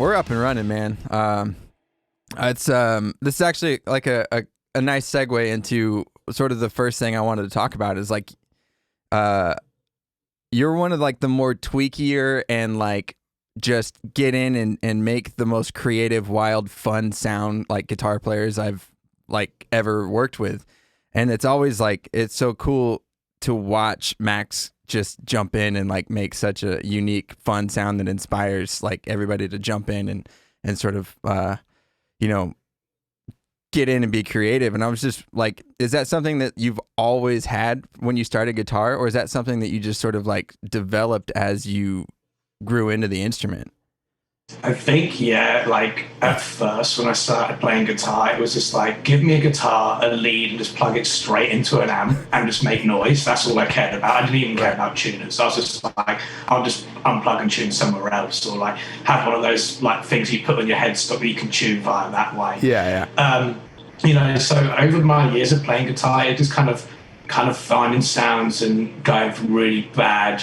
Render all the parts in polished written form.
we're up and running, man. It's this is actually like a nice segue into sort of the first thing I wanted to talk about is like, you're one of like the more tweakier and like just get in and make the most creative, wild, fun sound like guitar players I've like ever worked with. And it's always like, it's so cool to watch Max just jump in and like make such a unique, fun sound that inspires like everybody to jump in and sort of, get in and be creative. And I was just like, is that something that you've always had when you started guitar, or is that something that you just sort of like developed as you grew into the instrument? I think, yeah, like at first when I started playing guitar, it was just like, give me a guitar, a lead, and just plug it straight into an amp and just make noise. That's all I cared about. I didn't even care about tuners. I was just like, I'll just unplug and tune somewhere else, or like have one of those like things you put on your headstock that you can tune via that way. Yeah. So over my years of playing guitar, it just kind of finding sounds and going from really bad,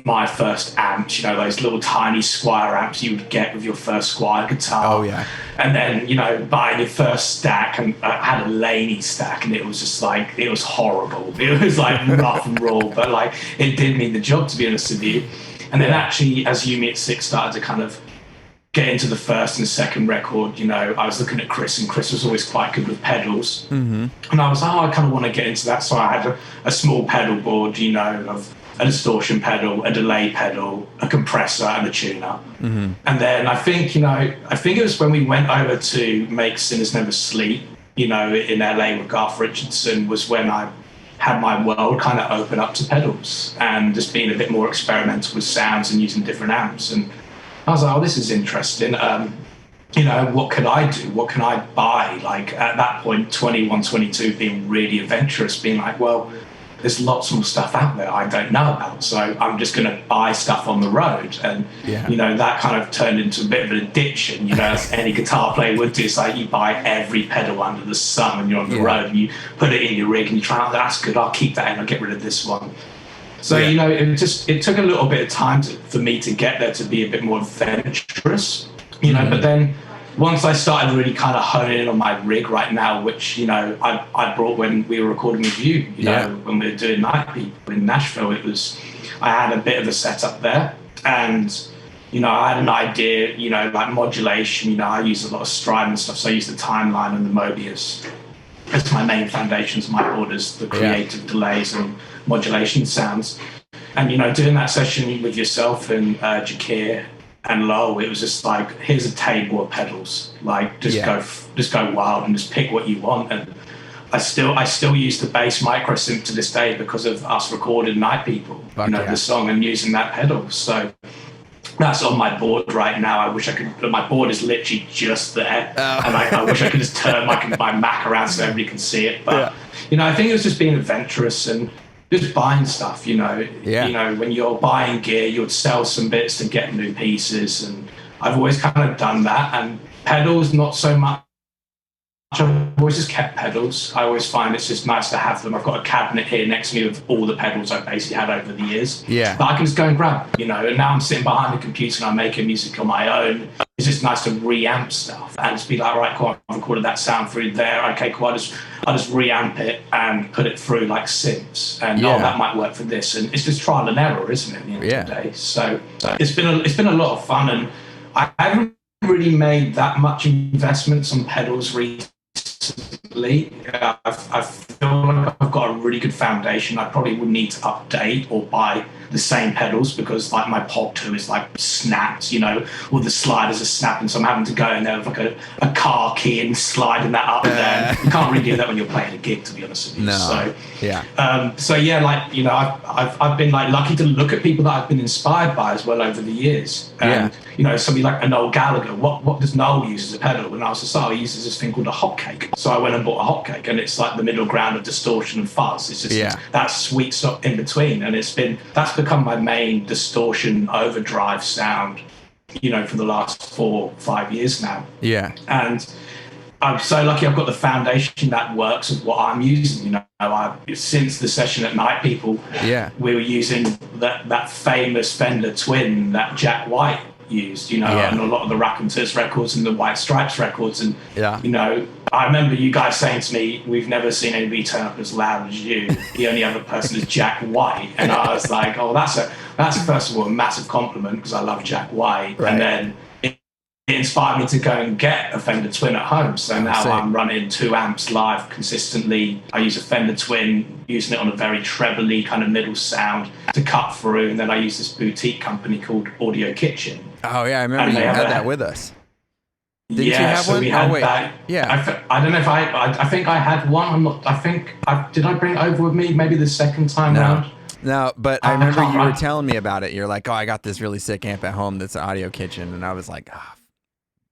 my first amps, those little tiny Squier amps you would get with your first Squier guitar. Oh, yeah. And then, buying your first stack, and I had a Laney stack, and it was just like, it was horrible. It was like rough and raw, but like it did mean the job, to be honest with you. And then actually, as You Me at 6 started to kind of get into the first and second record, I was looking at Chris, and Chris was always quite good with pedals. Mm-hmm. And I was like, I kind of want to get into that. So I had a small pedal board, of a distortion pedal, a delay pedal, a compressor, and a tuner. Mm-hmm. And then I think it was when we went over to make Sinners Never Sleep, in LA with Garth Richardson, was when I had my world kind of open up to pedals and just being a bit more experimental with sounds and using different amps. And I was like, this is interesting. What can I do? What can I buy? Like at that point, 21, 22, being really adventurous, being like, well, there's lots more stuff out there I don't know about. So I'm just going to buy stuff on the road. And, that kind of turned into a bit of an addiction, as any guitar player would do. It's like you buy every pedal under the sun when you're on the road, and you put it in your rig and you try, that's good, I'll keep that in, I'll get rid of this one. So, it took a little bit of time for me to get there, to be a bit more adventurous, but then once I started really kind of honing in on my rig right now, which, I brought when we were recording with you, when we were doing Night People in Nashville, I had a bit of a setup there, and, I had an idea, like modulation, I use a lot of Strymon and stuff, so I use the Timeline and the Mobius as my main foundations, my orders, the creative delays and modulation sounds. And, doing that session with yourself and Jakir and Lowell, it was just like, here's a table of pedals, like just go wild and just pick what you want. And I still use the bass micro synth to this day because of us recording Night People, the song, and using that pedal. So that's on my board right now. I wish I could, but my board is literally just there. And I wish I could just turn my Mac around so everybody can see it. But, I think it was just being adventurous and just buying stuff, when you're buying gear, you would sell some bits to get new pieces. And I've always kind of done that. And pedals, not so much. I've always just kept pedals. I always find it's just nice to have them. I've got a cabinet here next to me with all the pedals I've basically had over the years. Yeah. But I can just go and grab, and now I'm sitting behind the computer and I'm making music on my own. It's just nice to reamp stuff and just be like, right, cool, I've recorded that sound through there. Okay, cool, I'll just reamp it and put it through like synths. And that might work for this. And it's just trial and error, isn't it, at the end of the day? So it's been a lot of fun, and I haven't really made that much investments on pedals recently. I feel like I've got a really good foundation. I probably would need to update or buy the same pedals because like my Pod 2 is like snapped, all the sliders are snapping, so I'm having to go in there with like a car key and sliding that up and down. You can't really do that when you're playing a gig, to be honest with you. No. I've been like lucky to look at people that I've been inspired by as well over the years. And somebody like a Noel Gallagher, what does Noel use as a pedal? And I was just, he uses this thing called a hotcake. So I went and bought a hotcake, and it's like the middle ground of distortion and fuzz. It's just that sweet spot in between, and that's become my main distortion overdrive sound, for the last 4 or 5 years now. Yeah. And I'm so lucky I've got the foundation that works with what I'm using. Since the session at Night People, we were using that famous Fender Twin that Jack White used, you know, and a lot of the Raconteurs records and the White Stripes records. And, you know, I remember you guys saying to me, we've never seen anybody turn up as loud as you. The only other person is Jack White. And I was like, oh, that's first of all a massive compliment because I love Jack White. Right. And then it inspired me to go and get a Fender Twin at home. So now I'm running 2 amps live consistently. I use a Fender Twin, using it on a very trebly kind of middle sound to cut through. And then I use this boutique company called Audio Kitchen. Oh, yeah, I remember you had that with us. Didn't you have one? We had that. Yeah. I don't know if I think I had one. I'm not. Did I bring it over with me? Maybe the second time round. No, but I remember you were telling me about it. You're like, oh, I got this really sick amp at home that's an Audio Kitchen, and I was like, oh.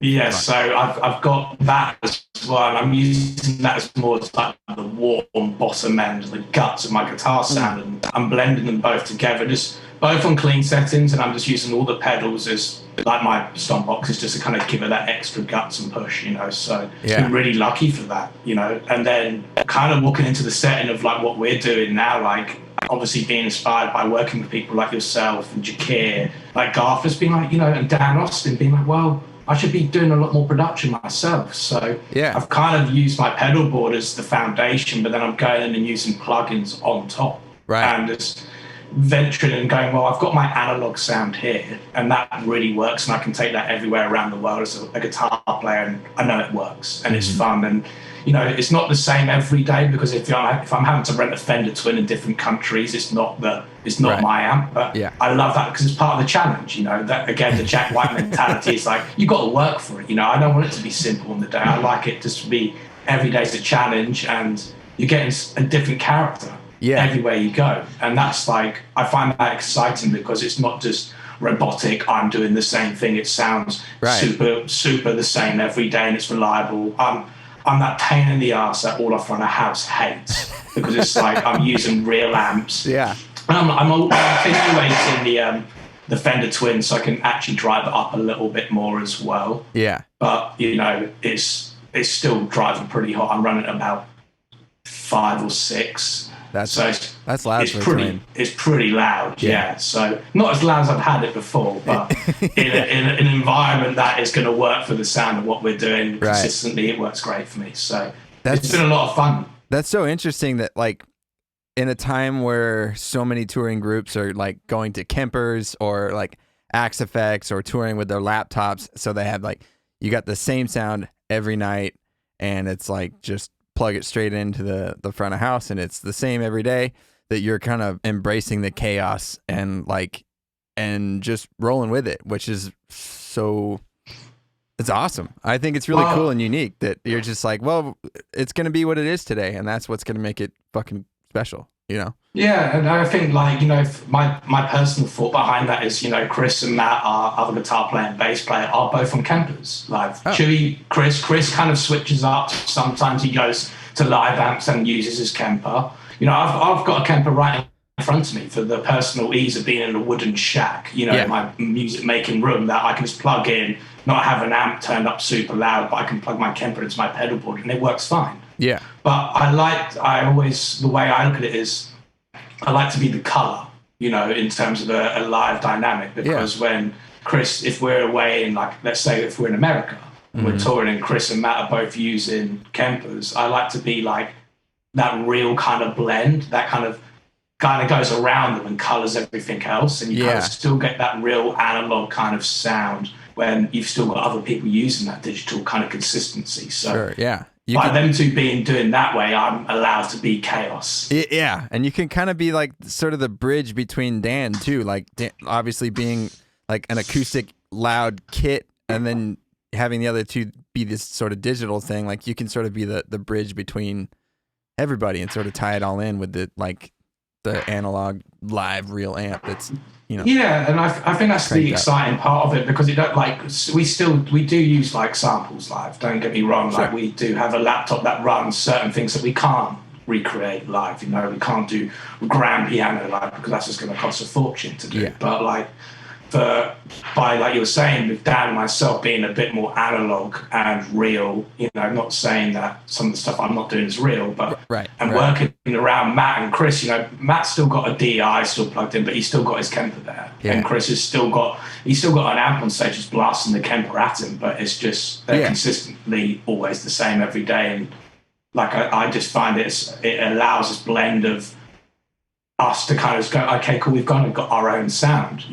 Yeah, so I've got that as well. And I'm using that as more like the warm bottom end, the guts of my guitar sound, and I'm blending them both together, just both on clean settings, and I'm just using all the pedals as like my stomp boxes just to kind of give it that extra guts and push, you know. So it's been really lucky for that, you know. And then kind of walking into the setting of like what we're doing now, like obviously being inspired by working with people like yourself and Jakir, like Garth has been like, you know, and Dan Austin being like, well, I should be doing a lot more production myself. So I've kind of used my pedal board as the foundation, but then I'm going in and using plugins on top. Right. And just venturing and going, well, I've got my analog sound here, and that really works, and I can take that everywhere around the world as a guitar player, and I know it works, and it's fun. And you know, it's not the same every day, because if I'm having to rent a Fender Twin in different countries, it's not my amp. But I love that because it's part of the challenge. You know, that again, the Jack White mentality is like you got to work for it. You know, I don't want it to be simple on the day. I like it just to be every day's a challenge, and you're getting a different character everywhere you go. And that's like, I find that exciting because it's not just robotic. I'm doing the same thing. It sounds super the same every day, and it's reliable. I'm that pain in the ass that all our front of house hates because it's like I'm using real amps. Yeah. And I'm attenuating the Fender Twin so I can actually drive it up a little bit more as well. Yeah. But you know, it's still driving pretty hot. I'm running about 5 or 6. That's loud. It's pretty loud. Yeah. So not as loud as I've had it before, but in an environment that is going to work for the sound of what we're doing consistently, it works great for me. So it's been a lot of fun. That's so interesting that like in a time where so many touring groups are like going to Kempers or like Axe Effects or touring with their laptops, so they have like, you got the same sound every night, and it's like just plug it straight into the front of house, and it's the same every day, that you're kind of embracing the chaos and just rolling with it, which is it's awesome. I think it's really cool and unique that you're just like, well, it's going to be what it is today, and that's what's going to make it fucking special, you know? Yeah, and I think, like, you know, my personal thought behind that is, you know, Chris and Matt, our other guitar player and bass player, are both from Kempers. Like, Chewy, Chris kind of switches up. Sometimes he goes to live amps and uses his Kemper. You know, I've got a Kemper right in front of me for the personal ease of being in a wooden shack, you know, in my music making room, that I can just plug in, not have an amp turned up super loud, but I can plug my Kemper into my pedal board and it works fine. Yeah. But the way I look at it is, I like to be the color, you know, in terms of a live dynamic, because when Chris, if we're away in, like, let's say if we're in America and we're touring and Chris and Matt are both using Kempers, I like to be like that real kind of blend that kind of goes around them and colors everything else, and you kind of still get that real analog kind of sound when you've still got other people using that digital kind of consistency. So by them two doing that way, I'm allowed to be chaos. Yeah, and you can kind of be like sort of the bridge between Dan too, like obviously being like an acoustic loud kit, and then having the other two be this sort of digital thing. Like you can sort of be the bridge between everybody and sort of tie it all in with the analog live real amp that's, you know. Yeah, and I think that's the exciting part of it, because it don't, like, we do use like samples live, don't get me wrong. Like we do have a laptop that runs certain things that we can't recreate live, you know. We can't do grand piano live because that's just going to cost a fortune to do. But like by, like you were saying, with Dan and myself being a bit more analog and real, not saying that some of the stuff I'm not doing is real, but working around Matt and Chris, Matt's still got a DI still plugged in, but he's still got his Kemper there. Yeah. And Chris has still got an amp on stage just blasting the Kemper at him, but it's just, they're consistently always the same every day. And like, I just find it allows this blend of us to kind of go, okay, cool, we've kind of got our own sound,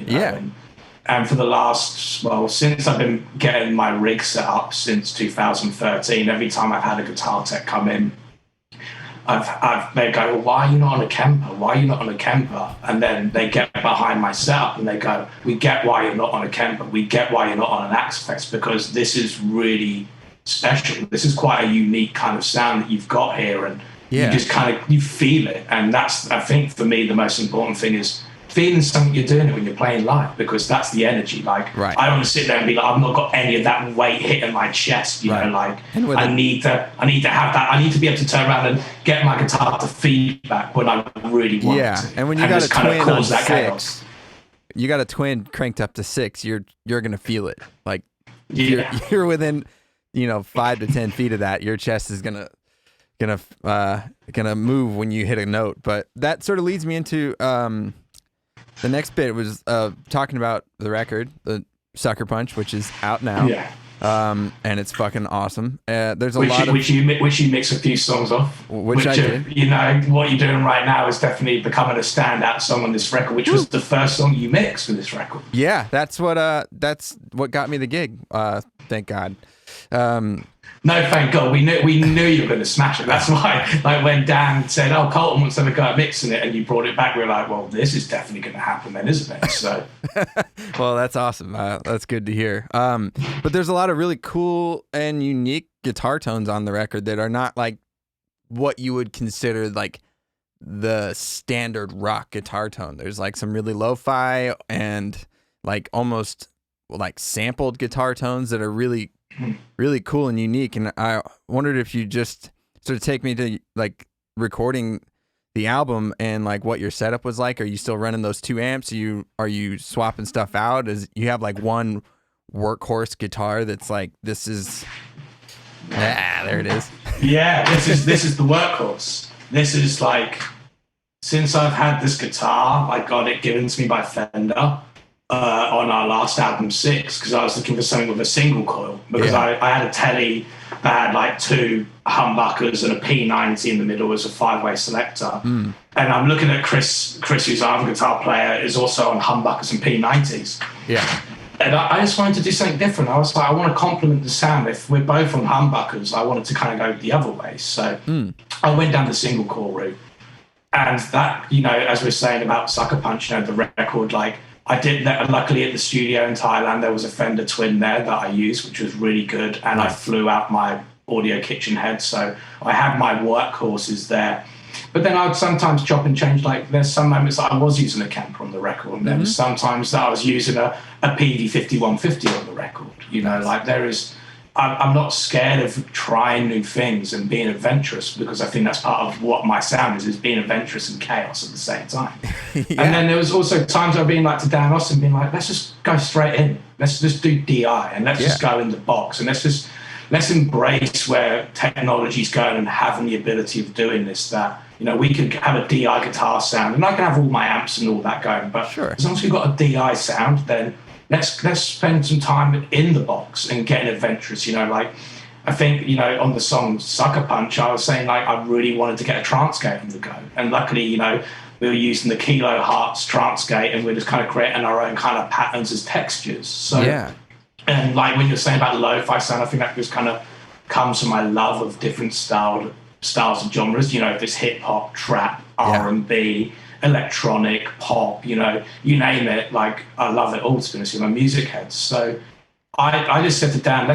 And for the last, since I've been getting my rig set up since 2013, every time I've had a guitar tech come in, they go, well, why are you not on a Kemper? Why are you not on a Kemper? And then they get behind my setup and they go, we get why you're not on a Kemper. We get why you're not on an Axe-Fx, because this is really special. This is quite a unique kind of sound that you've got here, and you just you feel it. And that's, I think, for me, the most important thing is feeling something you're doing it when you're playing live, because that's the energy. Like, I don't want to sit there and be like, I've not got any of that weight hitting my chest, you know, like I need to have that. I need to be able to turn around and get my guitar to feedback when I really want it to. And when you got a twin on 6, you got a twin cranked up to 6, you're going to feel it. Like, you're within, 5 to 10 feet of that, your chest is gonna move when you hit a note. But that sort of leads me into the next bit was talking about the record, the Sucker Punch, which is out now. And it's fucking awesome. There's which you mix a few songs off. Which I did. What you're doing right now is definitely becoming a standout song on this record, which was the first song you mixed for this record. Yeah, that's what got me the gig. Thank God. No, thank God. We knew you were going to smash it. That's why, like, when Dan said, "Oh, Colton wants to have a go at mixing it," and you brought it back, we were like, "Well, this is definitely going to happen, then, isn't it?" So, well, that's awesome. That's good to hear. But there's a lot of really cool and unique guitar tones on the record that are not like what you would consider like the standard rock guitar tone. There's like some really lo-fi and like almost like sampled guitar tones that are really cool and unique. And I wondered if you just sort of take me to like recording the album and like what your setup was like. Are you still running those 2 amps? Are you swapping stuff out? You have like one workhorse guitar that's like, this is there it is. Yeah, this is the workhorse. This is like, since I've had this guitar, I got it given to me by Fender on our last album 6, because I was looking for something with a single coil, because I had a Tele that had like 2 humbuckers and a P90 in the middle as a 5-way selector. And I'm looking at Chris, who's our guitar player, is also on humbuckers and P90s. Yeah. And I just wanted to do something different. I was like, I want to complement the sound. If we're both on humbuckers, I wanted to kind of go the other way. So I went down the single coil route. And that, as we're saying about Sucker Punch, the record, like, I did that. Luckily, at the studio in Thailand, there was a Fender Twin there that I used, which was really good. And I flew out my audio kitchen head, so I had my workhorses there. But then I would sometimes chop and change. Like, there's some moments that I was using a Kemper on the record, and there was sometimes that I was using a PV 5150 on the record. Like, there is. I'm not scared of trying new things and being adventurous, because I think that's part of what my sound is being adventurous and chaos at the same time. And then there was also times I've been like to Dan Austin, being like, let's just go straight in. Let's just do DI and let's just go in the box, and let's embrace where technology's going and having the ability of doing this, that, we can have a DI guitar sound, and I can have all my amps and all that going, but as long as we've got a DI sound, then let's spend some time in the box and getting adventurous. Like, I think, on the song Sucker Punch, I was saying, like, I really wanted to get a trance gate on the go. And luckily, we were using the Kilo Hearts trance gate, and we're just kind of creating our own kind of patterns as textures. So, and like when you're saying about the lo-fi sound, I think that just kind of comes from my love of different styles of genres. If it's hip hop, trap, R&B, electronic, pop, you name it. Like, I love it all, to be honest with my music heads. So I just said to Dan,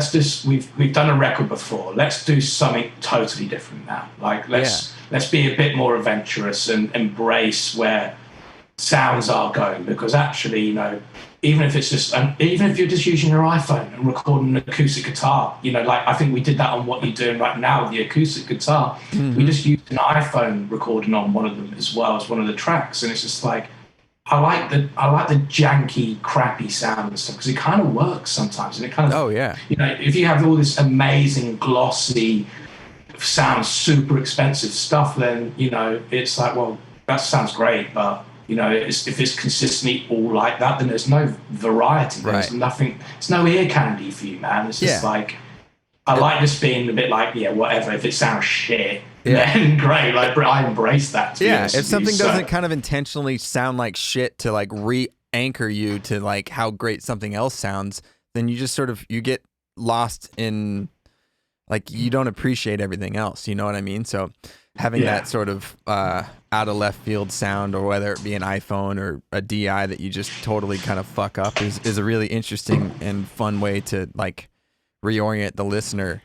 we've done a record before. Let's do something totally different now. Like, let's be a bit more adventurous and embrace where sounds are going, because actually, even if you're just using your iPhone and recording an acoustic guitar, like, I think we did that on what you're doing right now with the acoustic guitar. We just used an iPhone recording on one of them as well as one of the tracks, and it's just like, I like the janky, crappy sound and stuff because it kind of works sometimes, and it kind of, Oh yeah. you know, if you have all this amazing, glossy, sounds super expensive stuff, then you know it's like, well, that sounds great, but you know, if it's consistently all like that, then there's no variety. There's Right. nothing. It's no ear candy for you, man. It's just Yeah. like I like this being a bit like, yeah, whatever. If it sounds shit, Yeah. then great. Like I embrace that. To be Yeah. honest If with you. something So, doesn't kind of intentionally sound like shit to like re-anchor you to like how great something else sounds, then you just sort of you get lost in like you don't appreciate everything else. You know what I mean? So having Yeah. that sort of out of left field sound, or whether it be an iPhone or a DI that you just totally kind of fuck up, is a really interesting and fun way to like reorient the listener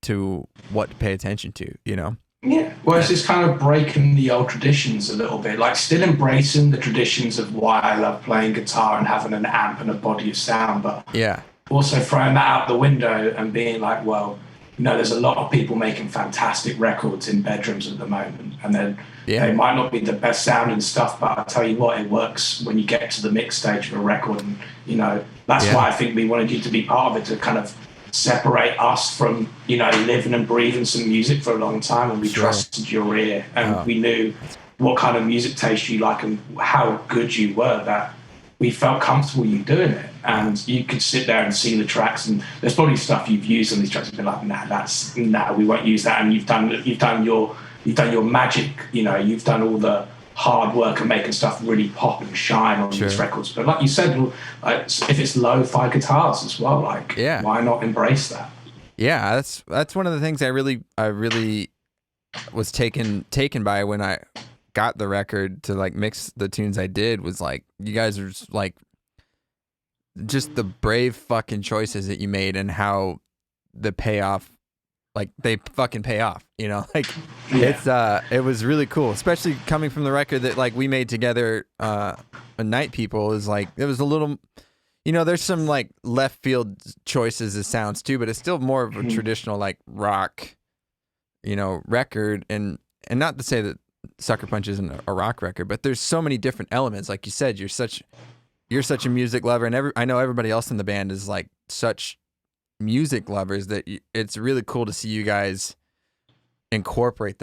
to what to pay attention to, you know? yeah. Well, it's just kind of breaking the old traditions a little bit, like still embracing the traditions of why I love playing guitar and having an amp and a body of sound, but Yeah. also throwing that out the window and being like, well, you know, there's a lot of people making fantastic records in bedrooms at the moment, and then Yeah. they might not be the best sounding stuff, but I tell you what, it works when you get to the mix stage of a record, and you know that's Yeah. why I think we wanted you to be part of it, to kind of separate us from, you know, living and breathing some music for a long time, and we Sure. trusted your ear, and Oh. we knew what kind of music taste you like and how good you were, that we felt comfortable you doing it, and you could sit there and see the tracks, and there's probably stuff you've used on these tracks and been like, nah, we won't use that, and you've done your magic, you know, you've done all the hard work of making stuff really pop and shine on Sure. these records. But like you said, like, if it's lo-fi guitars as well, like, Yeah. why not embrace that? Yeah, that's one of the things I really was taken by when I got the record to like mix the tunes I did, was like you guys are just, like, just the brave fucking choices that you made and how the payoff, like they fucking pay off, you know? Like Yeah. it was really cool, especially coming from the record that like we made together, Night People, is like it was a little, you know, there's some like left field choices as sounds too, but it's still more of a traditional like rock, you know, record. And not to say that Sucker Punch isn't a rock record, but there's so many different elements. Like you said, you're such a music lover, and I know everybody else in the band is like such music lovers that it's really cool to see you guys incorporate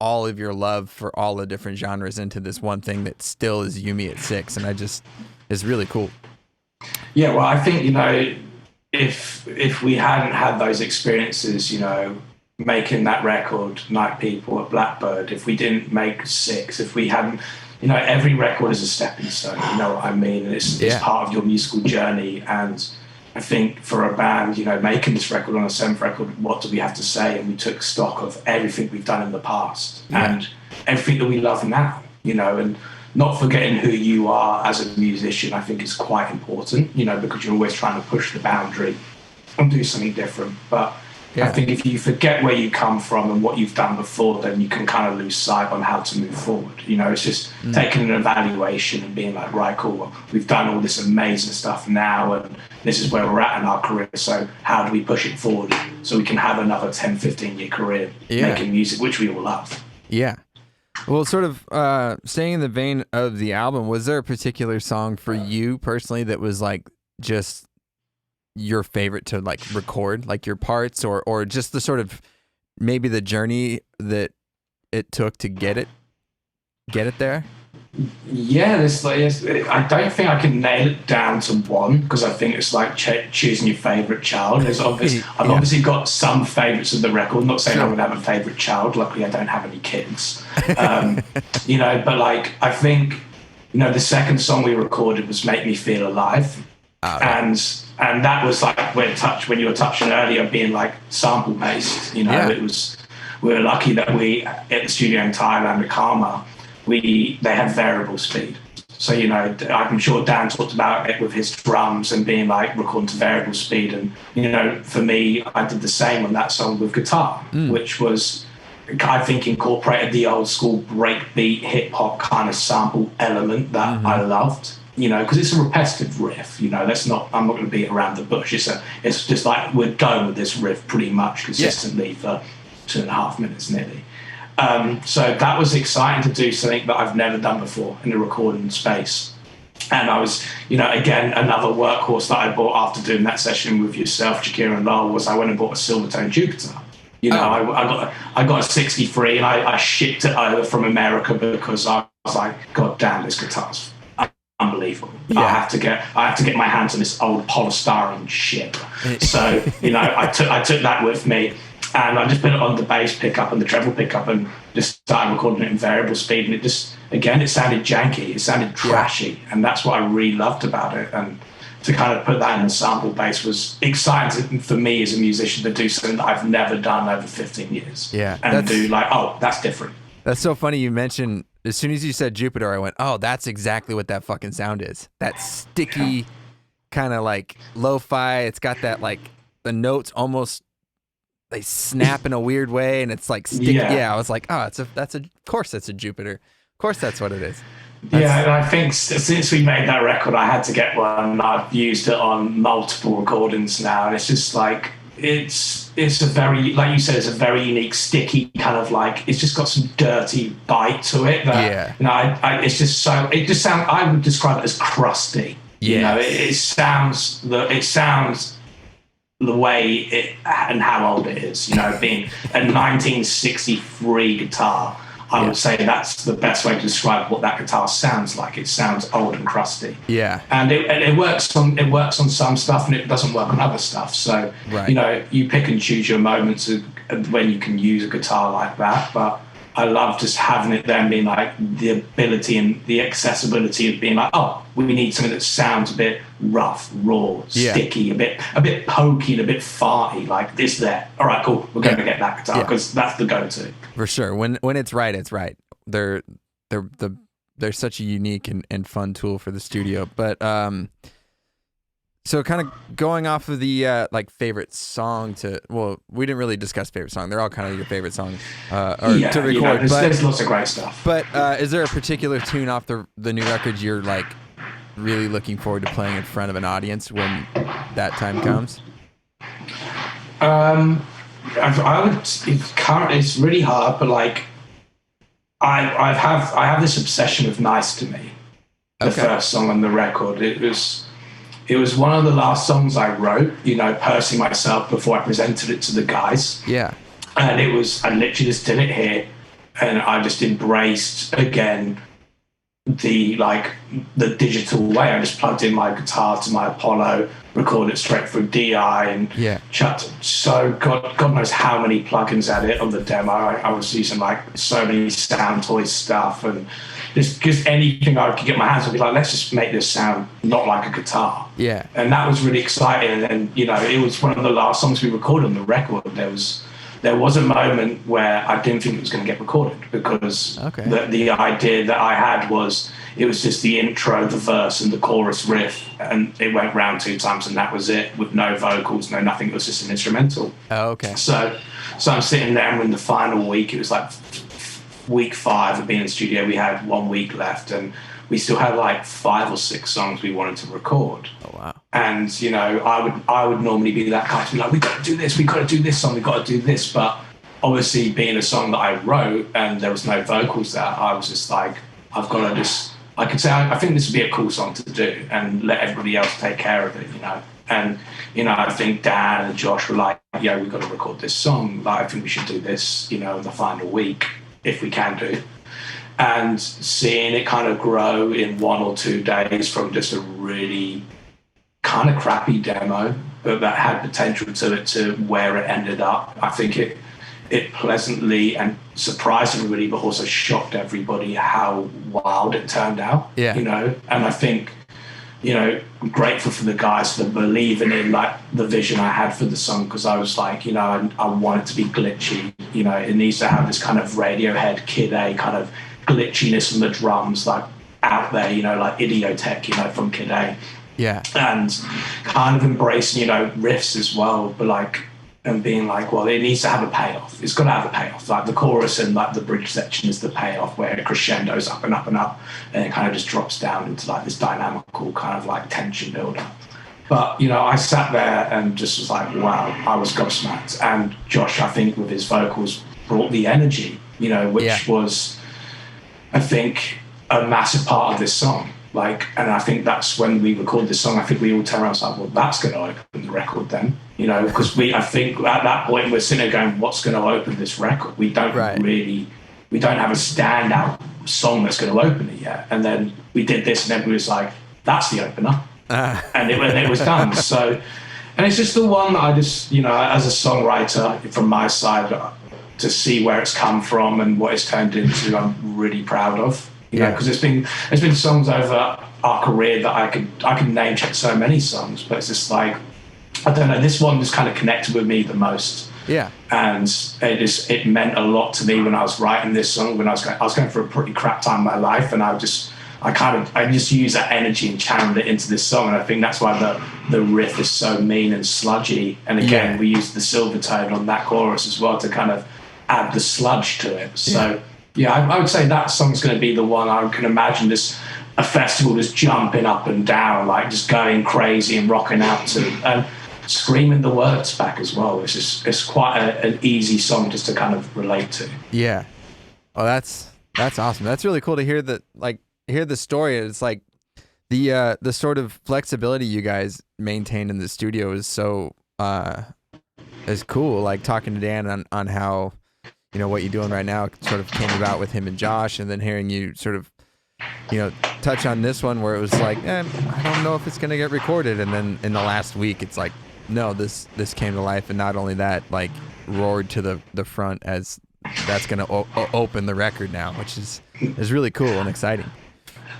all of your love for all the different genres into this one thing that still is Yumi at Six, and it's really cool. Yeah, well, I think, you know, if we hadn't had those experiences, you know, making that record, Night People at Blackbird, if we didn't make Six, if we hadn't, you know, every record is a stepping stone, you know what I mean? It's part of your musical journey. And I think for a band, you know, making this record on a seventh record, what do we have to say? And we took stock of everything we've done in the past and everything that we love now, you know, and not forgetting who you are as a musician, I think is quite important, you know, because you're always trying to push the boundary and do something different. But I think if you forget where you come from and what you've done before, then you can kind of lose sight on how to move forward. You know, it's just taking an evaluation and being like, right, cool, well, we've done all this amazing stuff now, and this is where we're at in our career. So how do we push it forward so we can have another 10, 15-year career making music, which we all love? Yeah. Well, sort of staying in the vein of the album, was there a particular song for you personally that was like just your favorite to like record, like your parts, or just the sort of maybe the journey that it took to get it there? Yeah, I don't think I can nail it down to one, because I think it's like choosing your favorite child. I've obviously got some favorites of the record. Not saying I would have a favorite child. Luckily, I don't have any kids. You know, but like I think, you know, the second song we recorded was "Make Me Feel Alive," and that was like when you were touching earlier, being like sample based. You know, we were lucky that we at the studio in Thailand, the Karma. They had variable speed. So, you know, I'm sure Dan talked about it with his drums and being like recording to variable speed. And, you know, for me, I did the same on that song with guitar, which was, I think, incorporated the old school breakbeat hip hop kind of sample element that I loved, you know, because it's a repetitive riff, you know, I'm not going to beat around the bush. It's just like we're going with this riff pretty much consistently for 2.5 minutes nearly. So that was exciting to do something that I've never done before in the recording space. And I was, again, another workhorse that I bought after doing that session with yourself, Shakira and Lowell, was I went and bought a Silvertone Jupiter. I got a 63 and I shipped it over from America because I was like, God damn, this guitar's unbelievable. Yeah. I have to get my hands on this old polystyrene shit. So, I took that with me. And I just put it on the bass pickup and the treble pickup and just started recording it in variable speed. And it just, again, it sounded janky. It sounded trashy. Yeah. And that's what I really loved about it. And to kind of put that in a sample bass was exciting for me as a musician to do something that I've never done over 15 years. Yeah. And do like, oh, that's different. That's so funny you mentioned, as soon as you said Jupiter, I went, oh, that's exactly what that fucking sound is. That sticky kind of like lo-fi. It's got that like the notes almost... they snap in a weird way, and it's like sticky. Yeah, I was like, oh, of course that's a Jupiter. Of course that's what it is. And I think since we made that record, I had to get one. I've used it on multiple recordings now, and it's just like it's a very, like you said, it's a very unique, sticky kind of like, it's just got some dirty bite to it. That, it's just so, it just sounds, I would describe it as crusty. Yeah, it sounds the way it and how old it is, being a 1963 guitar, I would say that's the best way to describe what that guitar sounds like. It sounds old and crusty. Yeah, and it works on some stuff and it doesn't work on other stuff. So you pick and choose your moments when you can use a guitar like that. But I love just having it there and being like the ability and the accessibility of being like, oh, we need something that sounds a bit rough, raw, sticky, a bit pokey, and a bit farty. Like this, there. All right, cool. We're going to get that guitar because that's the go-to. For sure. When it's right, it's right. They're such a unique and fun tool for the studio. But so kind of going off of the like favorite song we didn't really discuss favorite song. They're all kind of your favorite song to record. There's lots of great stuff. But is there a particular tune off the new record you're like really looking forward to playing in front of an audience when that time comes? It's really hard, but like I have this obsession with "Nice to Me," the first song on the record. It was one of the last songs I wrote, personally myself, before I presented it to the guys. Yeah. And I literally just did it here, and I just embraced again the digital way. I just plugged in my guitar to my Apollo, recorded it straight through DI, and chucked so God knows how many plugins at it on the demo. I was using like so many Sound Toys stuff and just anything I could get my hands on. Be like, let's just make this sound not like a guitar. Yeah, and that was really exciting. And it was one of the last songs we recorded on the record. There was a moment where I didn't think it was going to get recorded because the idea that I had was it was just the intro, the verse, and the chorus riff, and it went round 2 times, and that was it, with no vocals, no nothing. It was just an instrumental. Oh, okay. So I'm sitting there, and in the final week, it was like week 5 of being in the studio. We had 1 week left, and we still had like 5 or 6 songs we wanted to record. Oh wow! And I would normally be that kind of like, we got to do this song, we got to do this. But obviously, being a song that I wrote and there was no vocals there, I was just like, I've got to just. I could say I think this would be a cool song to do and let everybody else take care of it, And I think Dan and Josh were like, yeah, we've got to record this song. Like, I think we should do this, in the final week if we can do. And seeing it kind of grow in 1 or 2 days from just a really kind of crappy demo, but that had potential to it to where it ended up. I think it pleasantly and surprised everybody, but also shocked everybody how wild it turned out. Yeah. And I think, I'm grateful for the guys for believing in like the vision I had for the song, because I was like, I want it to be glitchy. It needs to have this kind of Radiohead Kid A kind of glitchiness on the drums, like out there, like Idiotech, from Kid A. Yeah. And kind of embracing, riffs as well, but like, and being like, well, it needs to have a payoff. It's got to have a payoff. Like the chorus and like the bridge section is the payoff, where it crescendos up and up and up, and it kind of just drops down into like this dynamical kind of like tension builder. But, I sat there and just was like, wow, I was gobsmacked. And Josh, I think with his vocals, brought the energy, which was, I think, a massive part of this song. Like, and I think that's when we recorded this song. I think we all turned around and was like, well, that's going to open the record then, you know, because I think at that point we're sitting there going, what's going to open this record? We don't we don't have a standout song that's going to open it yet. And then we did this, and everybody was like, that's the opener. And it was done. So, and it's just the one that I just, you know, as a songwriter from my side, to see where it's come from and what it's turned into, I'm really proud of. You know, because there's been songs over our career that I could name check so many songs, but it's just like, I don't know, this one just kind of connected with me the most. Yeah. And it meant a lot to me when I was writing this song, when I was going through a pretty crap time in my life, and I just use that energy and channeled it into this song. And I think that's why the riff is so mean and sludgy. And again, we used the silver tone on that chorus as well to kind of add the sludge to it. So yeah, I would say that song's going to be the one. I can imagine a festival just jumping up and down, like just going crazy and rocking out to, and screaming the words back as well. It's quite an easy song just to kind of relate to. Yeah. Oh, that's awesome. That's really cool to hear that, like, hear the story. It's like the sort of flexibility you guys maintain in the studio is so is cool. Like talking to Dan on how, you know, what you're doing right now sort of came about with him and Josh, and then hearing you sort of, you know, touch on this one where it was like, I don't know if it's gonna get recorded, and then in the last week it's like, no, this came to life, and not only that, like roared to the front as that's gonna open the record now, which is really cool and exciting.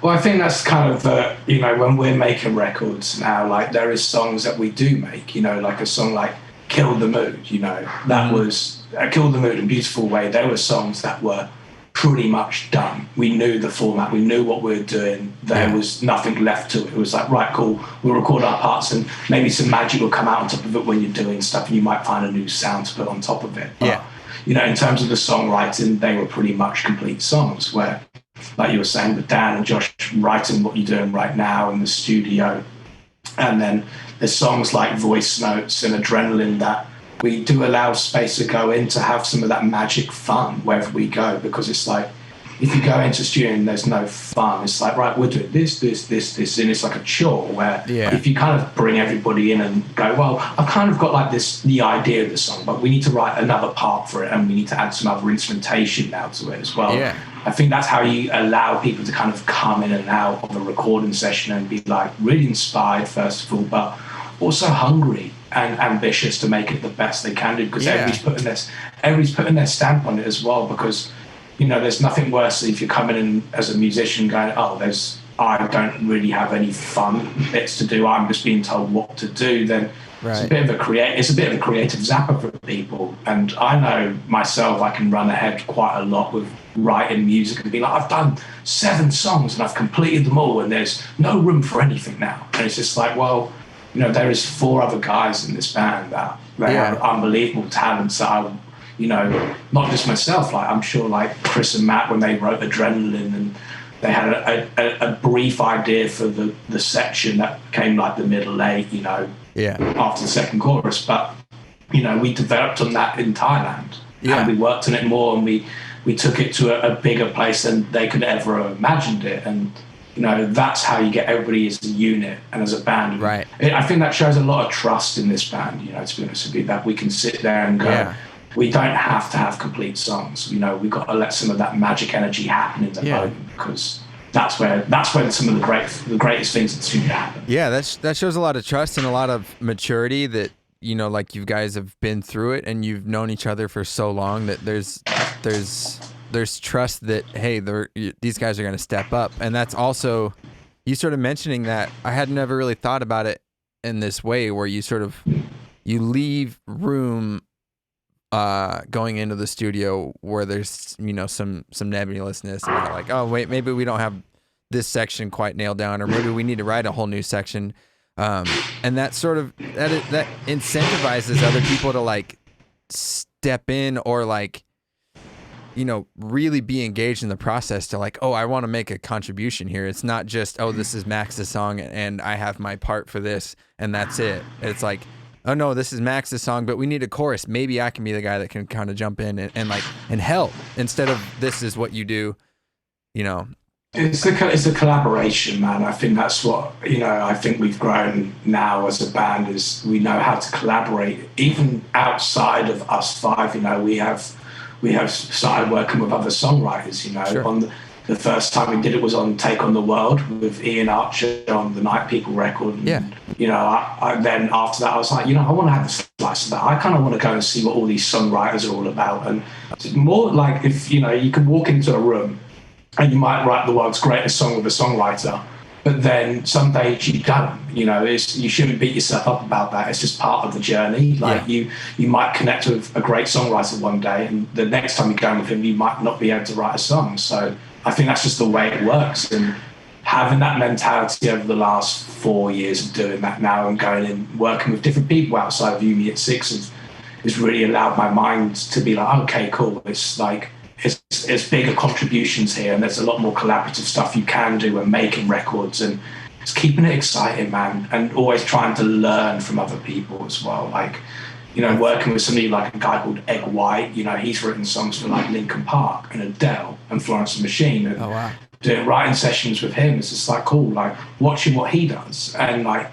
Well, I think that's kind of the, you know, when we're making records now, like there is songs that we do make, you know, like a song like Kill the Mood, you know, that was Kill the Mood in a Beautiful Way. There were songs that were pretty much done. We knew the format, we knew what we were doing. There was nothing left to it. It was like, right, cool, we'll record our parts and maybe some magic will come out on top of it when you're doing stuff, and you might find a new sound to put on top of it. But, you know, in terms of the songwriting, they were pretty much complete songs where, like you were saying, with Dan and Josh writing what you're doing right now in the studio. And then there's songs like Voice Notes and Adrenaline that we do allow space to go in to have some of that magic fun wherever we go, because it's like, if you go into a studio and there's no fun, it's like, right, we're doing this, and it's like a chore where if you kind of bring everybody in and go, well, I've kind of got like the idea of the song, but we need to write another part for it, and we need to add some other instrumentation now to it as well. Yeah. I think that's how you allow people to kind of come in and out of a recording session and be like really inspired, first of all, but also hungry and ambitious to make it the best they can do, because everybody's putting their stamp on it as well. Because, you know, there's nothing worse if you're coming in as a musician going, I don't really have any fun bits to do, I'm just being told what to do. Then it's a bit of a creative zapper for people. And I know myself, I can run ahead quite a lot with writing music and be like, I've done 7 songs and I've completed them all, and there's no room for anything now. And it's just like, well, you know, there is 4 other guys in this band that have unbelievable talents that I, you know, not just myself, like I'm sure like Chris and Matt, when they wrote Adrenaline, and they had a brief idea for the section that came like the middle 8, you know, after the second chorus. But, you know, we developed on that in Thailand, and we worked on it more, and we took it to a bigger place than they could ever have imagined it. And, you know, that's how you get everybody as a unit and as a band. Right. I think that shows a lot of trust in this band, you know, to be honest with you, that we can sit there and go, we don't have to have complete songs. You know, we've got to let some of that magic energy happen in the moment, because that's when some of the greatest things in the studio happen. Yeah, that shows a lot of trust and a lot of maturity that, you know, like you guys have been through it and you've known each other for so long that there's trust that, hey, these guys are going to step up. And that's also, you sort of mentioning that, I had never really thought about it in this way, where you sort of, you leave room going into the studio where there's, you know, some nebulousness about like, oh wait, maybe we don't have this section quite nailed down, or maybe we need to write a whole new section. And that sort of, that incentivizes other people to like step in, or like, you know, really be engaged in the process to like, oh, I want to make a contribution here. It's not just, oh, this is Max's song and I have my part for this and that's it. It's like, oh no, this is Max's song, but we need a chorus. Maybe I can be the guy that can kind of jump in and help, instead of this is what you do, you know. It's the collaboration, man. I think that's what, I think we've grown now as a band, is we know how to collaborate even outside of us five. We have started working with other songwriters. Sure. On the first time we did it was on Take on the World with Ian Archer on the Night People record. And, Yeah. I then after that I was like, I want to have a slice of that. I kind of want to go and see what all these songwriters are all about. And it's more like, if you can walk into a room and you might write the world's greatest song with a songwriter, but then some days you don't. You shouldn't beat yourself up about that. It's just part of the journey. Like, you might connect with a great songwriter one day, and the next time you go with him, you might not be able to write a song. So I think that's just the way it works. And having that mentality over the last 4 years of doing that now and going and working with different people outside of Uni at Six has really allowed my mind to be like, okay, cool. It's like, it's bigger contributions here, and there's a lot more collaborative stuff you can do when making records, and it's keeping it exciting, man, and always trying to learn from other people as well. Like, working with somebody like a guy called Egg White, he's written songs for like Linkin Park and Adele and Florence and the Machine, and doing writing sessions with him is just like cool, like watching what he does. And like,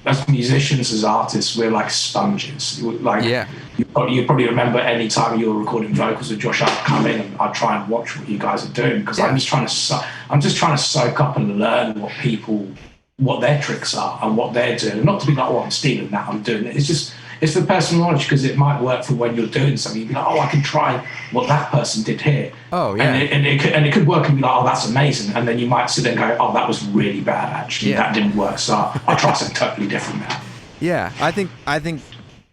as musicians, as artists, we're like sponges. Like, you probably remember any time you were recording vocals with Josh, I'd come in and I'd try and watch what you guys are doing, because I'm just trying to soak up and learn what their tricks are and what they're doing. Not to be like, I'm stealing that, I'm doing it. It's for personal knowledge, because it might work for when you're doing something. You'd be like, I can try what that person did here. Oh, yeah. And it could work, and be like, that's amazing. And then you might sit there and go, that was really bad, actually. That didn't work, so I'll try something totally different now. Yeah, I think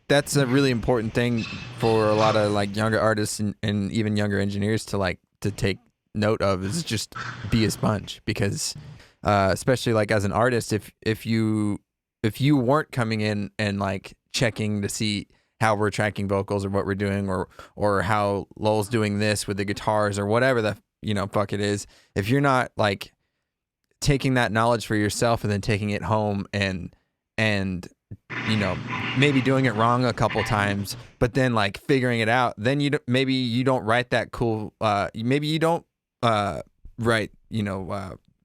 that's a really important thing for a lot of like younger artists and even younger engineers to take note of, is just be a sponge. Because especially like as an artist, if you weren't coming in and like checking to see how we're tracking vocals or what we're doing, or how Lowell's doing this with the guitars or whatever the fuck it is, if you're not like taking that knowledge for yourself and then taking it home and maybe doing it wrong a couple times, but then like figuring it out, then maybe you don't write that cool maybe you don't write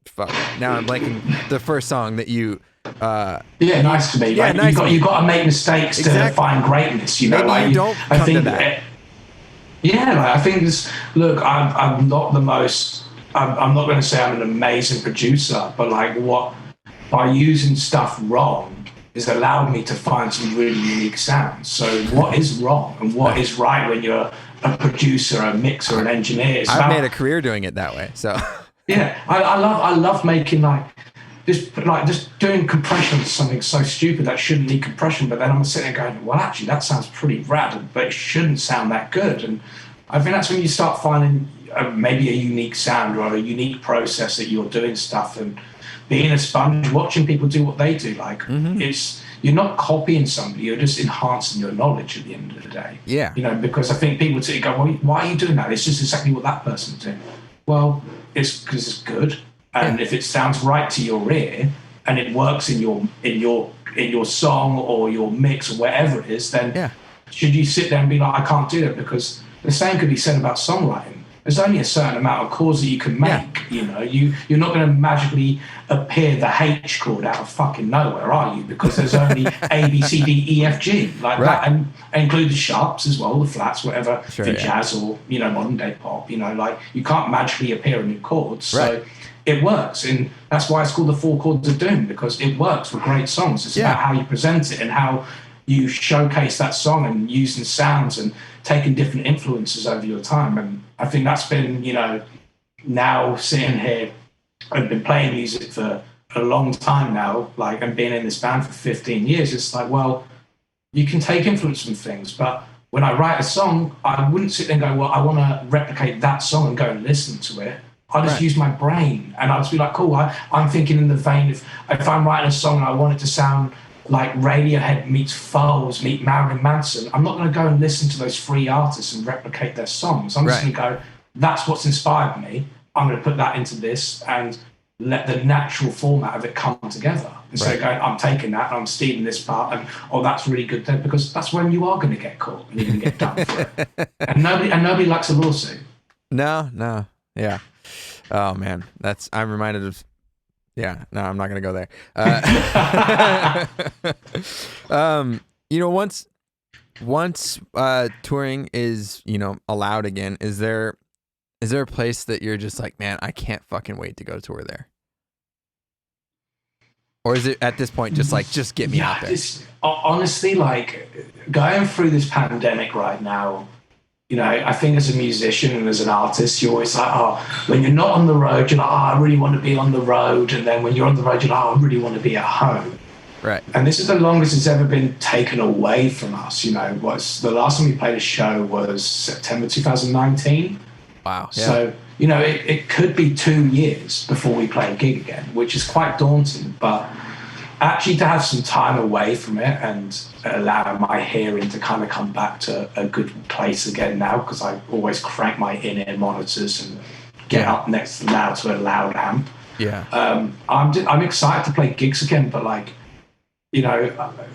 fuck, now I'm blanking the first song that you nice to me. Yeah, like, nice you've got to make mistakes to find greatness. Maybe like, you don't come to that. I think look, I'm not the most. I'm not going to say I'm an amazing producer, but like by using stuff wrong has allowed me to find some really unique sounds. So what is wrong and what is right when you're a producer, a mixer, an engineer? I've made a career doing it that way. So yeah, I love making just doing compression is something so stupid that shouldn't need compression, but then I'm sitting there going, well, actually, that sounds pretty rad, but it shouldn't sound that good. And I think that's when you start finding maybe a unique sound or a unique process that you're doing stuff, and being a sponge, watching people do what they do. Like, you're not copying somebody, you're just enhancing your knowledge at the end of the day. Yeah. Because I think people go, well, why are you doing that? It's just exactly what that person's doing. Well, it's because it's good. And if it sounds right to your ear and it works in your song or your mix or wherever it is, then should you sit there and be like, I can't do that? Because the same could be said about songwriting. There's only a certain amount of chords that you can make. You're not going to magically appear the H chord out of fucking nowhere, are you? Because there's only A, B, C, D, E, F, G that, and include the sharps as well, the flats, whatever, for jazz or modern day pop. You can't magically appear in new chords. So it works, and that's why it's called the Four Chords of Doom, because it works for great songs. It's about how you present it and how you showcase that song and using sounds and taking different influences over your time. And I think that's been, now sitting here, I've been playing music for a long time now, and being in this band for 15 years, it's like, well, you can take influence from things, but when I write a song, I wouldn't sit there and go, well, I want to replicate that song and go and listen to it. I just use my brain, and I'll just be like, cool, I'm thinking in the vein of, if I'm writing a song and I want it to sound like Radiohead meets Foles meet Marilyn Manson, I'm not going to go and listen to those three artists and replicate their songs. I'm just going to go, that's what's inspired me. I'm going to put that into this and let the natural format of it come together. Instead of going, I'm taking that and I'm stealing this part, and that's really good then, because that's when you are going to get caught and you're going to get done for it. And nobody likes a lawsuit. No, yeah. Oh man, I'm reminded of. Yeah, no, I'm not gonna go there. Once touring is allowed again, is there a place that you're just like, man, I can't fucking wait to go tour there? Or is it at this point just like, just get me out there? Honestly, like going through this pandemic right now, I think as a musician and as an artist, you're always like, oh, when you're not on the road, you're like, oh, I really want to be on the road. And then when you're on the road, you're like, oh, I really want to be at home. Right. And this is the longest it's ever been taken away from us. Was the last time we played a show was September 2019. Wow. Yeah. So, it could be 2 years before we play a gig again, which is quite daunting. But actually to have some time away from it and allow my hearing to kind of come back to a good place again now, because I always crank my in-ear monitors and get up next loud to a loud amp. Yeah. I'm excited to play gigs again, but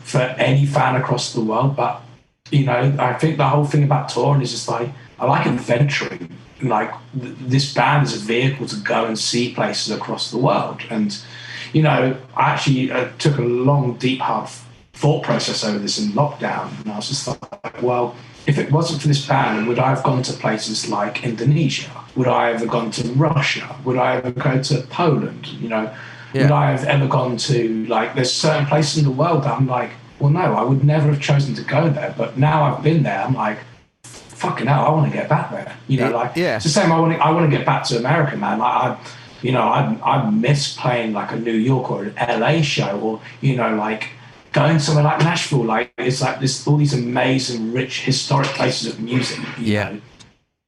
for any fan across the world. But, I think the whole thing about touring is just like, I like adventuring. Like this band is a vehicle to go and see places across the world. And, I actually took a long, deep, hard thought process over this in lockdown. And I was just like, well, if it wasn't for this band, would I have gone to places like Indonesia? Would I have gone to Russia? Would I ever go to Poland? Would I have ever gone to, there's certain places in the world that I'm like, well, no, I would never have chosen to go there. But now I've been there, I'm like, fucking hell, I want to get back there. It's the same. I want to get back to America, man. I miss playing like a New York or an LA show, or going somewhere like Nashville. It's like this, all these amazing, rich, historic places of music. You know?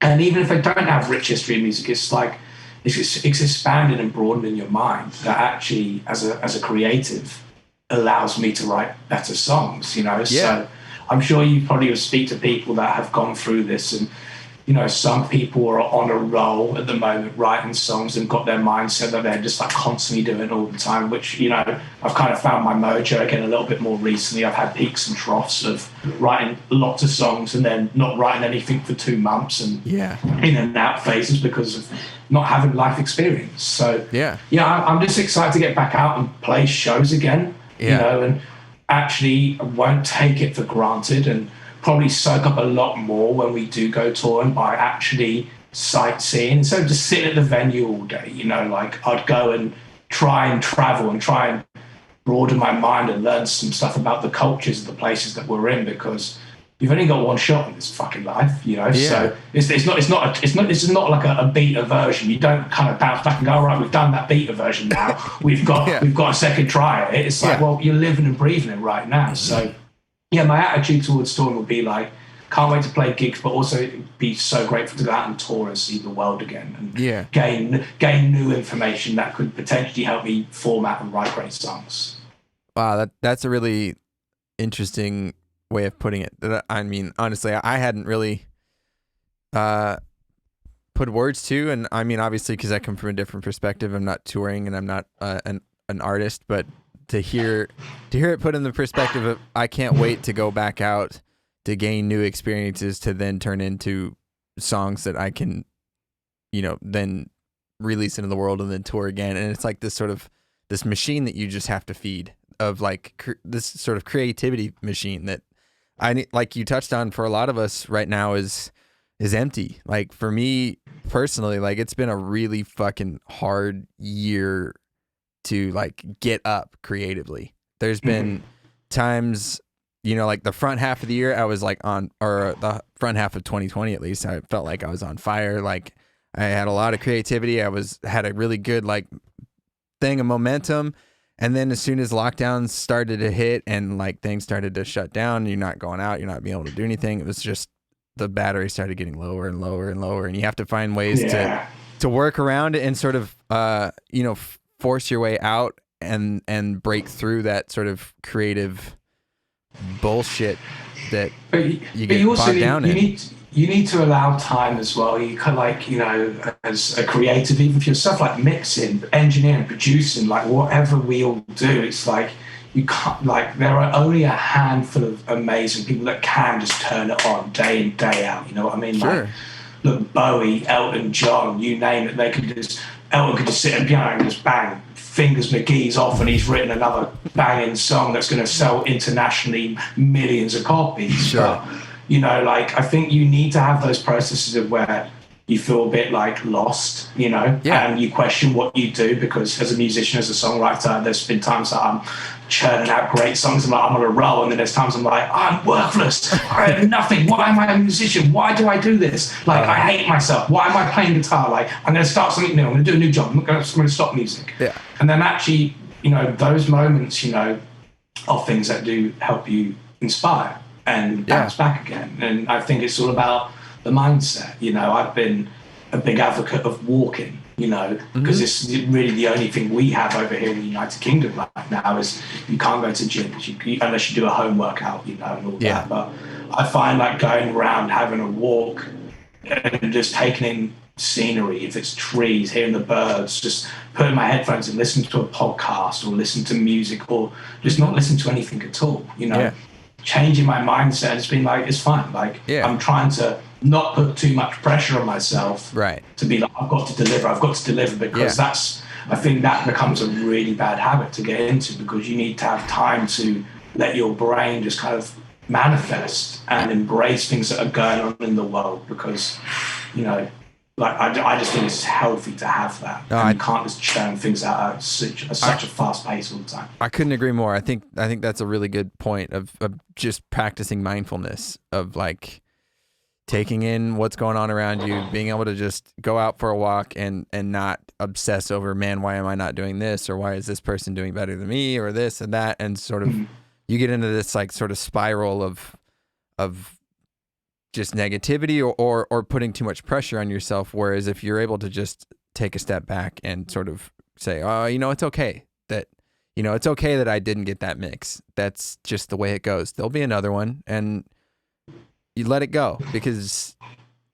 And even if they don't have rich history of music, it's like it's expanding and broadening your mind. That actually, as a creative, allows me to write better songs. So I'm sure you probably will speak to people that have gone through this, and some people are on a roll at the moment writing songs and got their mindset that they're just like constantly doing it all the time, which, I've kind of found my mojo again a little bit more recently. I've had peaks and troughs of writing lots of songs and then not writing anything for 2 months and in and out phases because of not having life experience. So, I'm just excited to get back out and play shows again, and actually won't take it for granted and probably soak up a lot more when we do go touring by actually sightseeing. So just sitting at the venue all day, I'd go and try and travel and try and broaden my mind and learn some stuff about the cultures of the places that we're in, because you've only got one shot in this fucking life, So it's not like a beta version. You don't kind of bounce back and go, all right, we've done that beta version now. We've got a second try at it. It's like, well, you're living and breathing it right now. So my attitude towards touring would be like, can't wait to play gigs, but also be so grateful to go out and tour and see the world again and gain new information that could potentially help me format and write great songs. Wow, that's a really interesting way of putting it. I mean, honestly, I hadn't really put words to, and I mean, obviously, because I come from a different perspective. I'm not touring and I'm not an artist, but to hear it put in the perspective of, I can't wait to go back out to gain new experiences to then turn into songs that I can, then release into the world and then tour again. And it's like this sort of this machine that you just have to feed, of like this sort of creativity machine that like you touched on, for a lot of us right now is empty. Like for me personally, like it's been a really fucking hard year to like get up creatively. There's been times, like the front half of the year I was like or the front half of 2020 at least, I felt like I was on fire. Like I had a lot of creativity. Had a really good like thing of momentum. And then as soon as lockdowns started to hit and like things started to shut down, you're not going out, you're not being able to do anything. It was just the battery started getting lower and lower and lower, and you have to find ways to work around it and sort of force your way out and break through that sort of creative bullshit that you get bogged down in. You need to allow time as well. You kind of as a creative, even for yourself, like mixing, engineering, producing, like whatever we all do, it's like you can't, like there are only a handful of amazing people that can just turn it on day in, day out. You know what I mean? Sure. look, Bowie, Elton John, you name it, Elton could just sit at the piano and just bang, fingers McGee's off, and he's written another banging song that's going to sell internationally millions of copies. Sure. But, you know, like, I think you need to have those processes of where you feel a bit like lost, you know, and you question what you do, because as a musician, as a songwriter, there's been times that I'm churning out great songs and I'm on a roll, and then there's times I'm like, I'm worthless, I have nothing, why am I a musician, why do I do this, like I hate myself, why am I playing guitar, like I'm going to start something new, I'm going to do a new job, I'm going to stop music. And then actually, you know, those moments, you know, are things that do help you inspire and bounce back again. And I think it's all about the mindset. You know, I've been a big advocate of walking, you know, because it's really the only thing we have over here in the United Kingdom right now is you can't go to gyms unless you do a home workout, you know, and all that. But I find like going around, having a walk and just taking in scenery, if it's trees, hearing the birds, just putting my headphones and listening to a podcast or listen to music or just not listen to anything at all, you know, changing my mindset and just being like, it's fine. Like I'm trying to not put too much pressure on myself to be like, I've got to deliver because I think that becomes a really bad habit to get into, because you need to have time to let your brain just kind of manifest and embrace things that are going on in the world, because, you know, like I just think it's healthy to have that. You can't just churn things out at such a fast pace all the time. I couldn't agree more. I think that's a really good point of just practicing mindfulness, of like taking in what's going on around you, being able to just go out for a walk and not obsess over, man, why am I not doing this, or why is this person doing better than me, or this and that, and sort of you get into this like sort of spiral of just negativity or putting too much pressure on yourself. Whereas if you're able to just take a step back and sort of say, oh, you know, it's okay that I didn't get that mix. That's just the way it goes. There'll be another one, and you let it go, because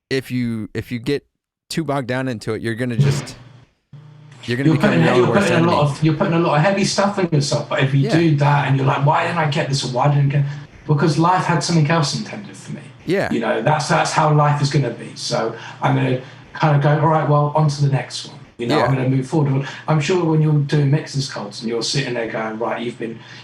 if you get too bogged down into it, you're going to become your worst enemy. You're putting a lot of heavy stuff on yourself. But if you do that and you're like, why didn't I get this, or why didn't I get, because life had something else intended for me. You know, that's how life is going to be. So I'm going to kind of go, all right, well, on to the next one. You know, I'm going to move forward. I'm sure when you're doing mixes, Colton, you're sitting there going, right,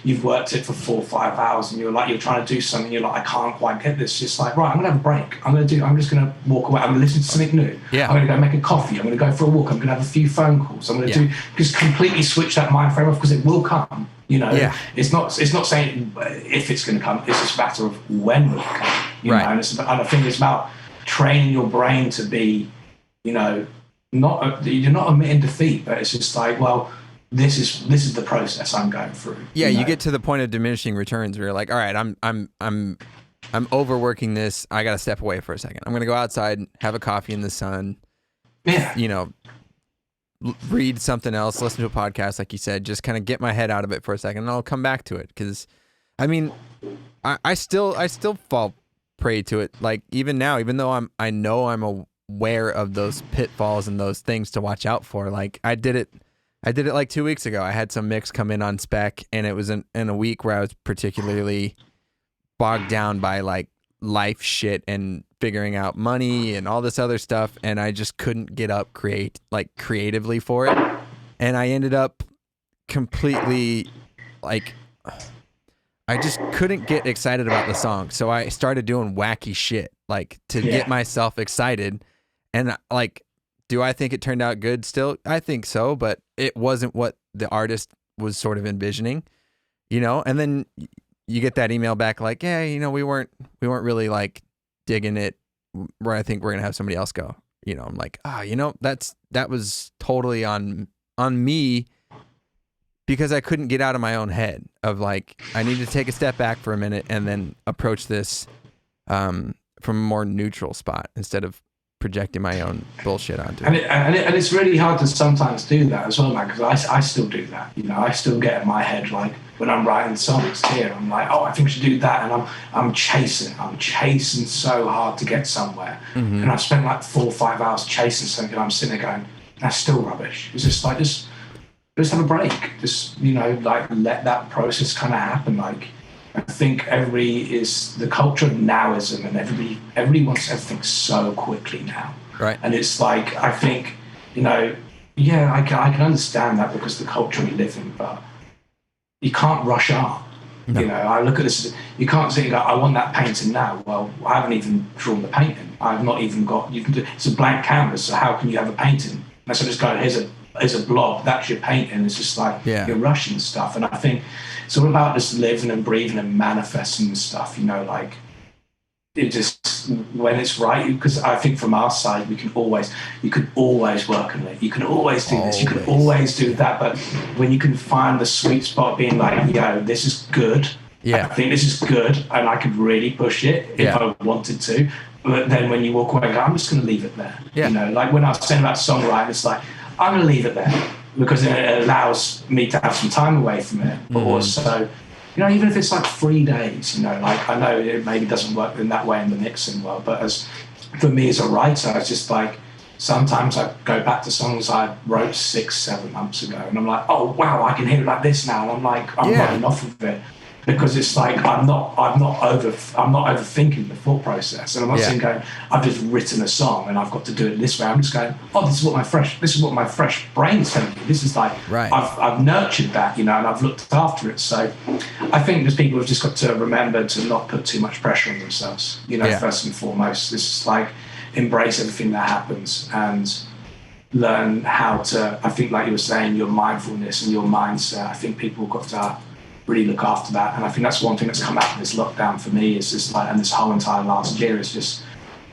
you've worked it for 4 or 5 hours, and you're trying to do something. You're like, I can't quite get this. Just like, right, I'm going to have a break. I'm just going to walk away. I'm going to listen to something new. I'm going to go make a coffee. I'm going to go for a walk. I'm going to have a few phone calls. I'm going to just completely switch that mind frame off, because it will come. You know, it's not saying if it's going to come. It's just a matter of when will it come. You know, and I think it's about training your brain to be, you know, you're not admitting defeat, but it's just like, well, this is the process I'm going through. You get to the point of diminishing returns where you're like, all right, I'm overworking this. I got to step away for a second. I'm going to go outside, have a coffee in the sun. You know, read something else, listen to a podcast, like you said, just kind of get my head out of it for a second, and I'll come back to it. Because, I mean, I still fall prey to it. Like even now, even though I know I'm aware of those pitfalls and those things to watch out for. Like I did it like 2 weeks ago. I had some mix come in on spec, and it was in a week where I was particularly bogged down by like life shit and figuring out money and all this other stuff, and I just couldn't get up creatively for it. And I ended up completely like, I just couldn't get excited about the song. So I started doing wacky shit like to get myself excited. And like, do I think it turned out good still? I think so, but it wasn't what the artist was sort of envisioning, you know? And then you get that email back like, yeah, you know, we weren't really like digging it, where I think we're going to have somebody else go. You know, I'm like, you know, that was totally on me, because I couldn't get out of my own head of like, I need to take a step back for a minute and then approach this from a more neutral spot instead of projecting my own bullshit onto it. And it's really hard to sometimes do that as well, man, because I still do that. You know, I still get in my head, like when I'm writing songs here, I'm like, oh, I think we should do that. And I'm chasing so hard to get somewhere. Mm-hmm. And I've spent like 4 or 5 hours chasing something, and I'm sitting there going, that's still rubbish. It's just like, just have a break. Just, you know, like let that process kind of happen. Like, I think the culture of nowism, and everybody wants everything so quickly now. Right. And it's like, I think, yeah, I can understand that because the culture we live in, but you can't rush art. No. I look at this, you can't say, I want that painting now. Well, I haven't even drawn the painting. I've not even got, it's a blank canvas, so how can you have a painting? And so just go, here's a blob, that's your painting. It's just like, you're rushing stuff. And I think it's all about just living and breathing and manifesting stuff, like, it just, when it's right, because I think from our side, you could always work on it. You can always do this, you can always do that. But when you can find the sweet spot being like, this is good. Yeah. I think this is good and I could really push it if I wanted to. But then when you walk away, I'm just going to leave it there. Yeah. Like when I was saying about songwriting, it's like, I'm going to leave it there because it allows me to have some time away from it. But also, even if it's like 3 days, like I know it maybe doesn't work in that way in the mixing world, but for me as a writer, it's just like sometimes I go back to songs I wrote 6-7 months ago and I'm like, oh wow, I can hear it like this now. And I'm like, I'm running off of it because it's like I'm not overthinking the thought process. And I'm not saying going, I've just written a song and I've got to do it this way. I'm just going, this is what my fresh brain's telling me. This is like I've nurtured that, and I've looked after it. So I think there's people who've just got to remember to not put too much pressure on themselves, first and foremost. This is like embrace everything that happens and learn how to, I think like you were saying, your mindfulness and your mindset. I think people have got to really look after that. And I think that's one thing that's come out of this lockdown for me is just like, and this whole entire last year is just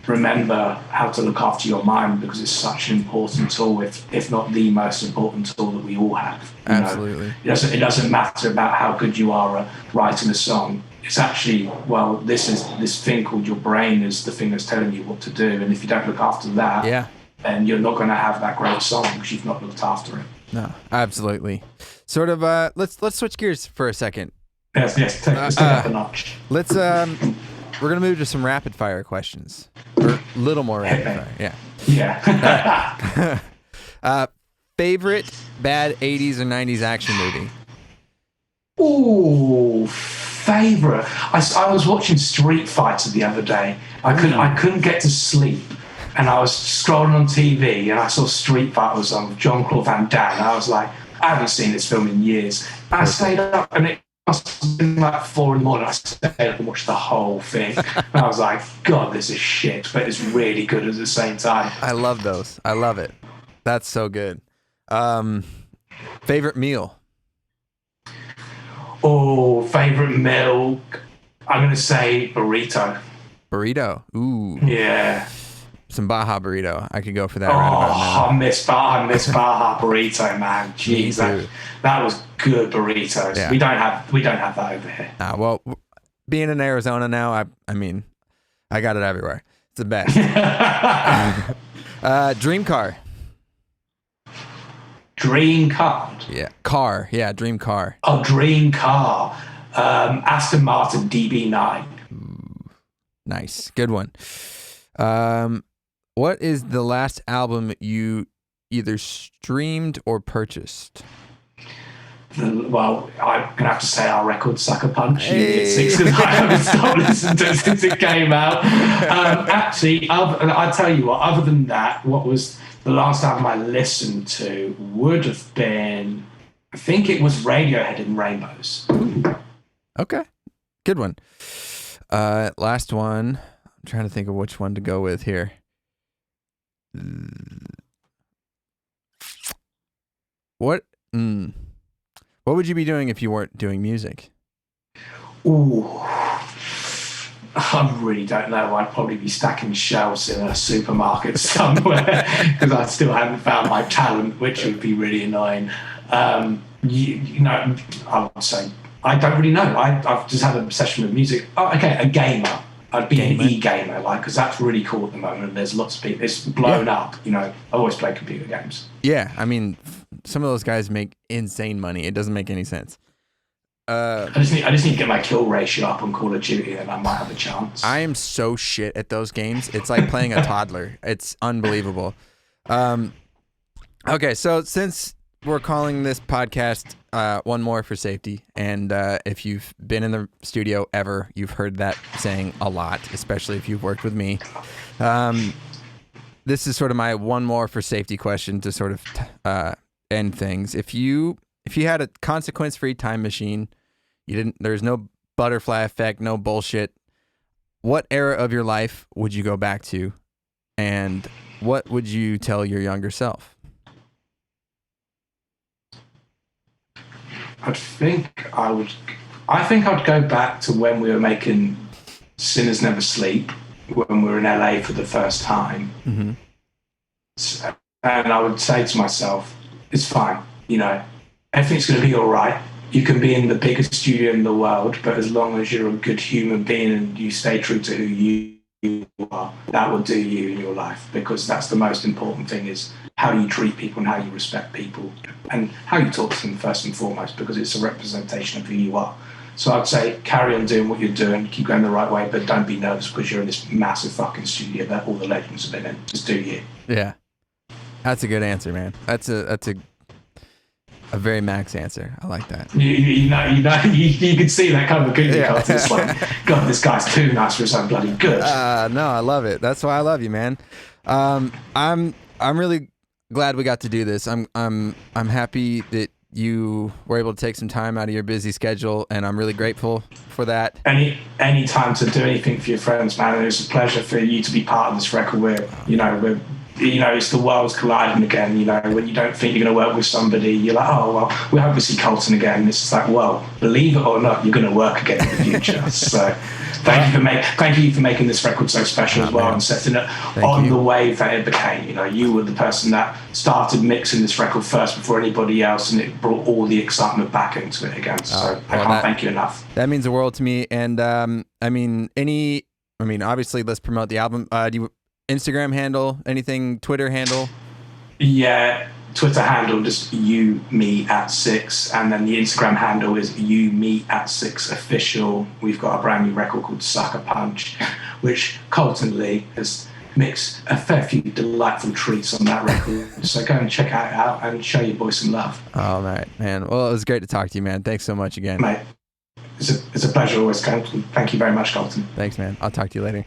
remember how to look after your mind because it's such an important tool, if not the most important tool that we all have. Absolutely. It doesn't matter about how good you are at writing a song. It's actually, this thing called your brain is the thing that's telling you what to do. And if you don't look after that, then you're not going to have that great song because you've not looked after it. No, absolutely. Sort of, let's switch gears for a second. Yes, let's take up a notch. We're going to move to some rapid fire questions. Or a little more rapid fire, yeah. Favorite bad 80s or 90s action movie? Ooh, favorite. I was watching Street Fighter the other day. I couldn't get to sleep. And I was scrolling on TV and I saw Street Fighter was on with Jean-Claude Van Damme. And I was like, I haven't seen this film in years. And I stayed up and it must have been like 4 a.m. I stayed up and watched the whole thing. And I was like, God, this is shit, but it's really good at the same time. I love those. I love it. That's so good. Favorite meal? Oh, favorite meal? I'm going to say burrito. Burrito? Ooh. Yeah. Some Baja burrito. I could go for that right about now. I miss Baja burrito, man. Jeez, that was good burritos. Yeah. We don't have that over here. Well, being in Arizona now, I mean, I got it everywhere. It's the best. Dream car. Dream car. Yeah, car. Yeah, dream car. Oh, dream car. Aston Martin DB9. Ooh, nice, good one. What is the last album you either streamed or purchased? Well, I'm going to have to say our record, Sucker Punch, because I haven't stopped listening to it since it came out. Actually, I'll tell you what, other than that, what was the last album I listened to would have been, I think it was Radiohead in Rainbows. Ooh. Okay, good one. Last one. I'm trying to think of which one to go with here. What would you be doing if you weren't doing music? Ooh, I really don't know. I'd probably be stacking shelves in a supermarket somewhere because I still haven't found my talent, which would be really annoying. I would say I don't really know. I've just had an obsession with music. Oh, okay, a gamer. I'd be an e-gamer, because that's really cool at the moment. There's lots of people. It's blown up. I always play computer games. Yeah, I mean, some of those guys make insane money. It doesn't make any sense. I just need to get my kill ratio up on Call of Duty, and I might have a chance. I am so shit at those games. It's like playing a toddler. It's unbelievable. Okay, so since we're calling this podcast One More for Safety. And if you've been in the studio ever, you've heard that saying a lot, especially if you've worked with me. This is sort of my one more for safety question to sort of end things. If you had a consequence-free time machine, there's no butterfly effect, no bullshit, what era of your life would you go back to? And what would you tell your younger self? I think I'd go back to when we were making Sinners Never Sleep, when we were in LA for the first time. Mm-hmm. And I would say to myself, it's fine, everything's going to be all right. You can be in the biggest studio in the world, but as long as you're a good human being and you stay true to who you are, that will do you in your life, because that's the most important thing, is how you treat people and how you respect people and how you talk to them first and foremost, because it's a representation of who you are. So I'd say carry on doing what you're doing, keep going the right way, but don't be nervous because you're in this massive fucking studio that all the legends have been in. Just do you. Yeah. That's a good answer, man. That's a very Max answer. I like that. You can see that kind of good. Yeah. It's like, God, this guy's too nice for his own bloody good. No, I love it. That's why I love you, man. I'm really glad we got to do this. I'm happy that you were able to take some time out of your busy schedule, and I'm really grateful for that. Any time to do anything for your friends, man. And it's a pleasure for you to be part of this record. It's the world's colliding again. When you don't think you're going to work with somebody, you're like, oh, well, we hope to see Colton again. And it's just like, well, believe it or not, you're going to work again in the future. So thank you for making this record so special as well, and setting it on the wave that it became. You were the person that started mixing this record first before anybody else, and it brought all the excitement back into it again. So I can't thank you enough. That means the world to me. And obviously, let's promote the album. Do you Instagram handle, anything, Twitter handle? Yeah, Twitter handle, just you, me at 6. And then the Instagram handle is you, me at 6 official. We've got a brand new record called Sucker Punch, which Colton Lee has mixed a fair few delightful treats on that record. So go and check it out and show your boy some love. All right, man. Well, it was great to talk to you, man. Thanks so much again. Mate, it's a pleasure always, Colton. Thank you very much, Colton. Thanks, man. I'll talk to you later.